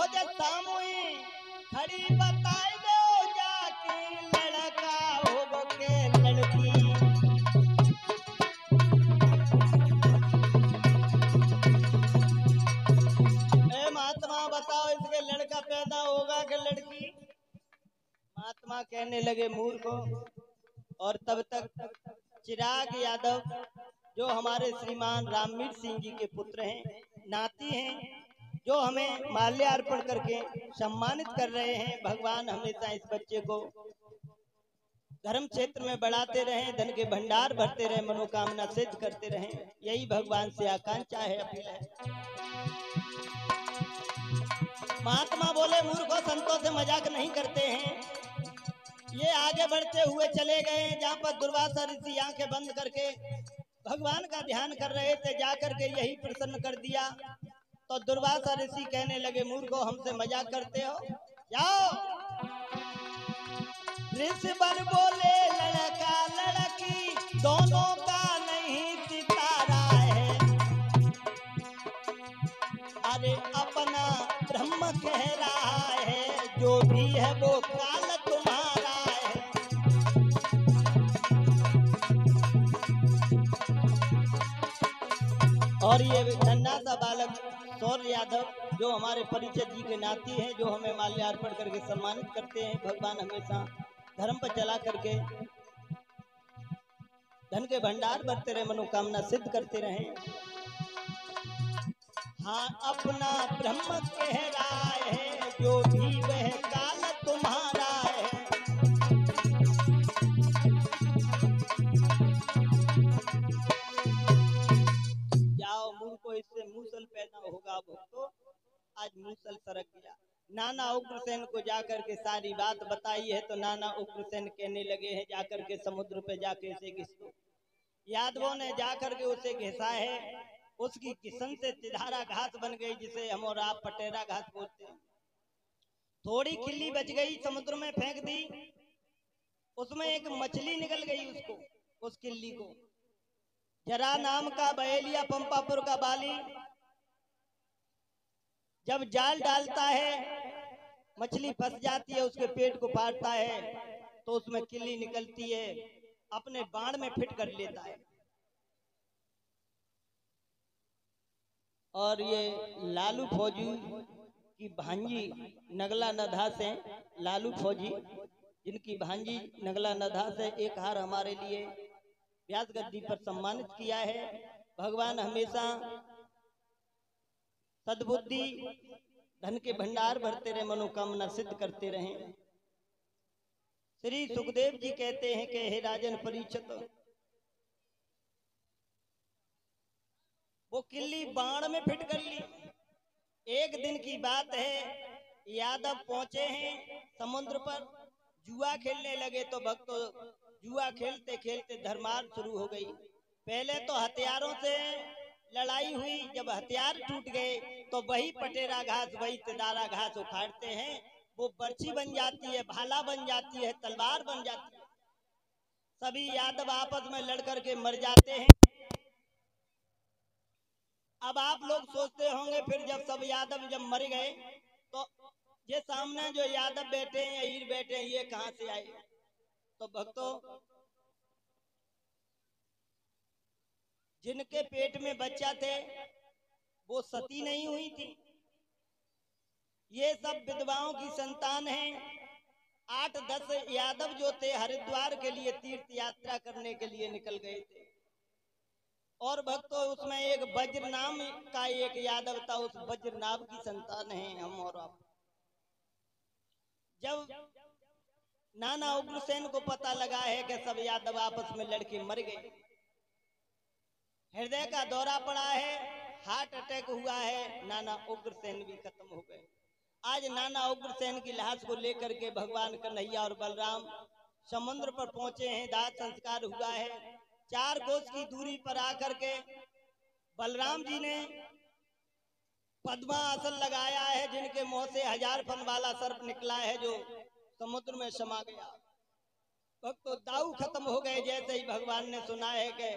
जब सामुई खड़ी बताई दो जाके लड़का हो के लड़की। ए महात्मा बताओ इसके लड़का पैदा होगा कि लड़की? महात्मा कहने लगे मूर्खो। और तब तक चिराग यादव जो हमारे श्रीमान रामवीर सिंह जी के पुत्र हैं, नाती हैं, जो हमें माल्यार्पण करके सम्मानित कर रहे हैं, भगवान हमेशा इस बच्चे को धर्म क्षेत्र में बढ़ाते रहें, धन के भंडार भरते रहें, मनोकामना सिद्ध करते रहें, यही भगवान से आकांक्षा है, अपील है। महात्मा बोले मूर्खों, संतों से मजाक नहीं करते हैं। ये आगे बढ़ते हुए चले गए जहाँ पर दुर्वासा ऋषि आंखें बंद करके भगवान का ध्यान कर रहे थे, जाकर के यही प्रसन्न कर दिया। तो दुर्वासा ऋषि कहने लगे मूर्खों, हमसे मजाक करते हो, जाओ। ऋषि वर बोले लड़का लड़की दोनों का नहीं सितारा है। अरे अपना ब्रह्म कह रहा है, जो भी है वो काल तुम्हारा है। और ये नन्हा सा बालक सौर्य यादव जो हमारे परिचय जी के नाती हैं, जो हमें माल्यार्पण करके सम्मानित करते हैं, भगवान हमेशा धर्म पर चला करके धन के भंडार भरते रहे, मनोकामना सिद्ध करते रहे। हाँ, अपना ब्रह्म कह रहा है, जो भी वह काल तुम्हारा है। जाओ मूर्खों, इससे मूसल पैदा होगा भक्तों। आज मूसल सरक गया। नाना उग्रसेन को जाकर के सारी बात बताई है, तो नाना उग्रसेन कहने लगे हैं जाकर के समुद्र पे जाके इसे घिस दो। यादवों ने जाकर के उसे घिसा है, उसकी किसन से तिधारा घास बन गई, जिसे हम और आप पटेरा घास बोलते हैं। थोड़ी खिल्ली बच गई, समुद्र में फेंक दी, उसमें एक मछली निकल गई उसको, उस किल्ली को। जरा नाम का बहेलिया पंपापुर का बाली जब जाल डालता है, मछली फंस जाती है, उसके पेट को फाड़ता है, तो उसमें किल्ली निकलती है, अपने बाण में फिट कर लेता है। और ये लालू फौजी की भांजी नगला नधा से, लालू फौजी जिनकी भांजी नगला नधा से एक हार हमारे लिए व्यास गद्दी पर सम्मानित किया है। भगवान हमेशा सद्बुद्धि धन के भंडार भरते रहे, मनोकामना सिद्ध करते रहे। श्री सुखदेव जी कहते हैं कि हे राजन परीक्षित, वो किल्ली बाण में फिट कर ली। एक दिन की बात है, यादव पहुंचे हैं समुद्र पर, जुआ खेलने लगे। तो भक्तों, जुआ खेलते खेलते धर्मार शुरू हो गई। पहले तो हथियारों से लड़ाई हुई, जब हथियार टूट गए तो वही पटेरा घास, वही तिदारा घास उखाड़ते हैं, वो बर्छी बन जाती है, भाला बन जाती है, तलवार बन जाती है। सभी यादव आपस में लड़ करके मर जाते हैं। अब आप लोग सोचते होंगे फिर जब सब यादव जब मर गए तो ये सामने जो यादव बैठे हैं या हीर बैठे हैं, ये कहां से आए? तो भक्तों, जिनके पेट में बच्चा थे वो सती नहीं हुई थी। ये सब विधवाओं की संतान हैं। 8-10 यादव जो थे हरिद्वार के लिए तीर्थ यात्रा करने के लिए निकल गए थे। और भक्तों, उसमें एक वज्र नाम का एक यादव था, उस वज्र नाम की संतान है हम और आप। जब नाना उग्रसेन को पता लगा है कि सब यादव आपस में लड़के मर गए, हृदय का दौरा पड़ा है, हार्ट अटैक हुआ है, नाना उग्रसेन भी खत्म हो गए। आज नाना उग्रसेन की लाश को लेकर के भगवान कन्हैया और बलराम समुद्र पर पहुंचे हैं, दाह संस्कार हुआ है। 4 कोस की दूरी पर आकर के बलराम जी ने पद्मासन लगाया है, जिनके मुंह से 1000 फन वाला सर्प निकला है, जो समुद्र में समा गया। भक्तों, दाऊ खत्म हो गए। जैसे ही भगवान ने सुना है कि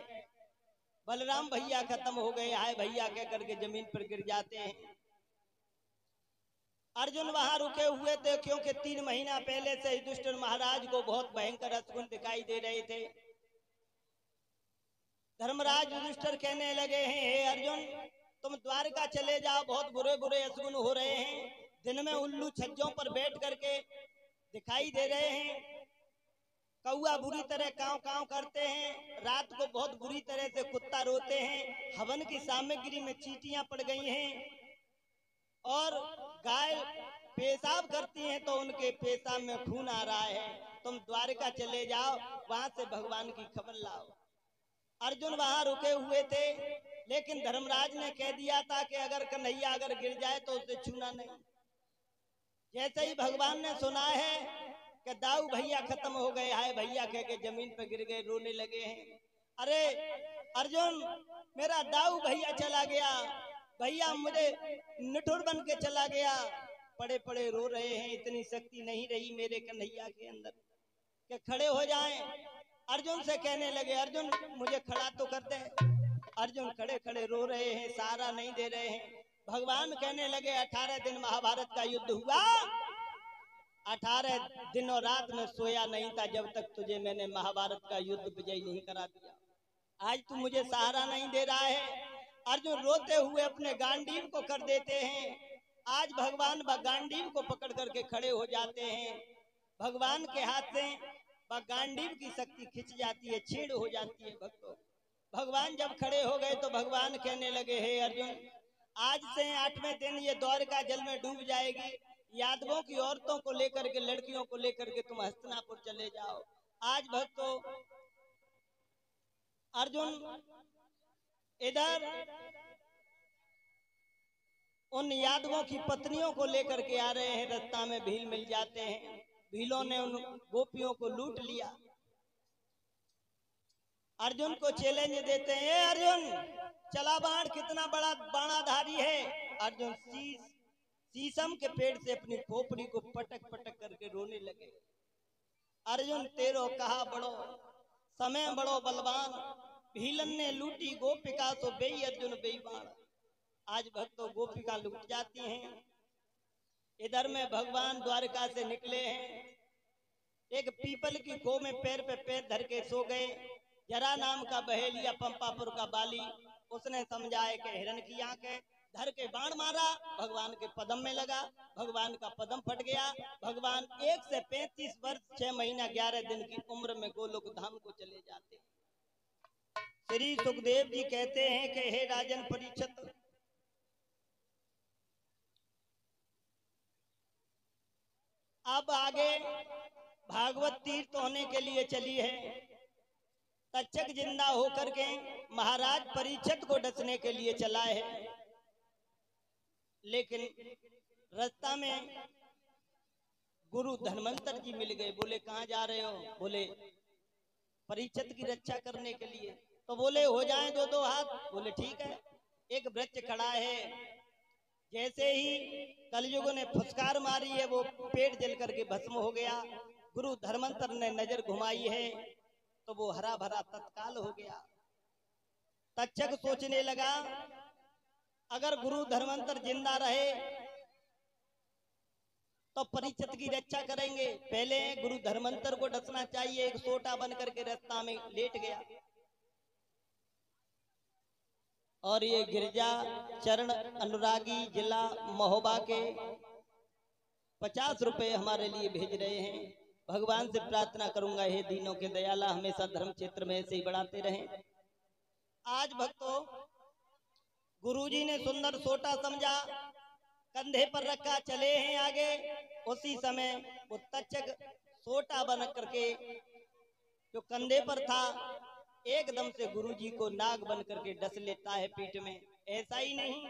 बलराम भैया खत्म हो गए, हाय भैया कह करके जमीन पर गिर जाते हैं। अर्जुन वहां रुके हुए थे क्योंकि 3 महीना पहले से युधिष्ठिर महाराज को बहुत भयंकर असगुन दिखाई दे रहे थे। धर्मराज युधिष्ठिर कहने लगे हैं, हे अर्जुन तुम द्वारका चले जाओ, बहुत बुरे बुरे असगुन हो रहे हैं। दिन में उल्लू छज्जों पर बैठ करके दिखाई दे रहे हैं, कौआ बुरी तरह काव काव करते हैं, रात को बहुत बुरी तरह से कुत्ता रोते हैं, हवन की सामग्री में चींटियां पड़ गई हैं, और गाय पेशाब करती हैं तो उनके पेशाब में खून आ रहा है। तुम द्वारका चले जाओ, वहां से भगवान की खबर लाओ। अर्जुन वहां रुके हुए थे, लेकिन धर्मराज ने कह दिया था कि अगर कन्हैया अगर गिर जाए तो उसे छूना नहीं। जैसे ही भगवान ने सुना है कि दाऊ भैया खत्म हो गए, हाय भैया कह के जमीन पर गिर गए, रोने लगे हैं। अरे अर्जुन मेरा दाऊ भैया चला गया, भैया मुझे निठुर बन के चला गया, पड़े पड़े रो रहे हैं। इतनी शक्ति नहीं रही मेरे कन्हैया के अंदर कि खड़े हो जाएं। अर्जुन से कहने लगे, अर्जुन मुझे खड़ा तो कर दे। अर्जुन खड़े खड़े रो रहे हैं, सहारा नहीं दे रहे हैं। भगवान कहने लगे, 18 दिन महाभारत का युद्ध हुआ, 18 दिन और रात में सोया नहीं था जब तक तुझे मैंने महाभारत का युद्ध विजयी नहीं करा दिया। आज तू मुझे सहारा नहीं दे रहा है। अर्जुन रोते हुए अपने गांडीव को कर देते हैं। आज भगवान गांडीव को पकड़ करके खड़े हो जाते हैं। भगवान के हाथ से गांडीव की शक्ति खिंच जाती है, छीड़ हो जाती है। भक्तों भगवान जब खड़े हो गए तो भगवान कहने लगे, हे अर्जुन आज से 8वें दिन ये द्वारका जल में डूब जाएगी। यादवों की औरतों को लेकर के, लड़कियों को लेकर के तुम हस्तिनापुर चले जाओ। आज भक्तों अर्जुन इधर उन यादवों की पत्नियों को लेकर के आ रहे हैं, रास्ता में भील मिल जाते हैं। भीलों ने उन गोपियों को लूट लिया। अर्जुन को चैलेंज देते हैं, अर्जुन चला बाण, कितना बड़ा बाणाधारी है। अर्जुन शीशम के पेड़ से अपनी खोपड़ी को पटक पटक करके रोने लगे। अर्जुन तेरो कहा बड़ो समय बड़ो बलवान, भीलन ने लूटी गोपिका तो बेई अर्जुन बेईमान। आज भक्तों गोपिका लूट जाती हैं। इधर में भगवान द्वारका से निकले हैं, एक पीपल की खो में पैर पे पैर धर के सो गए। जरा नाम का बहेलिया पंपापुर का बाली, उसने समझाए कि हिरण की आंख है, धर के बाण मारा, भगवान के पदम में लगा, भगवान का पदम फट गया। भगवान 1 से 35 वर्ष 6 महीना 11 दिन की उम्र में गोलोक धाम को चले जाते हैं। श्री सुखदेव जी कहते हैं कि हे राजन परीक्षित, अब आगे भागवत तीर्थ होने के लिए चली है। तक्षक जिंदा होकर के महाराज परीक्षित को डसने के लिए चला है, लेकिन रास्ता में गुरु धन्वंतर जी मिल गए। बोले कहाँ जा रहे हो? बोले परीक्षित की रक्षा करने के लिए। तो बोले हो जाएं 2-2 हाथ। बोले ठीक है। एक वृक्ष खड़ा है, जैसे ही कलयुग ने फुसकार मारी है वो पेड़ जल करके भस्म हो गया। गुरु धर्मंतर ने नजर घुमाई है तो वो हरा भरा तत्काल हो गया। तक्षक सोचने लगा अगर गुरु धर्मंतर जिंदा रहे तो परीक्षित की रक्षा करेंगे। पहले गुरु धर्मंतर को डसना चाहिए। एक सोटा बन करके रास्ता में लेट गया और ये गिरजा चरण अनुरागी जिला महोबा के 50 रुपए हमारे लिए भेज रहे हैं। भगवान से प्रार्थना करूंगा, हे दीनों के दयाला हमेशा धर्म क्षेत्र में ऐसे ही बढ़ाते रहें। आज भक्तों गुरुजी ने सुंदर सोटा समझा, कंधे पर रखा, चले हैं आगे। उसी समय वो तक्षक सोटा बन करके जो कंधे पर था एकदम से गुरुजी को नाग बन करके डस लेता है पीठ में। ऐसा ही नहीं,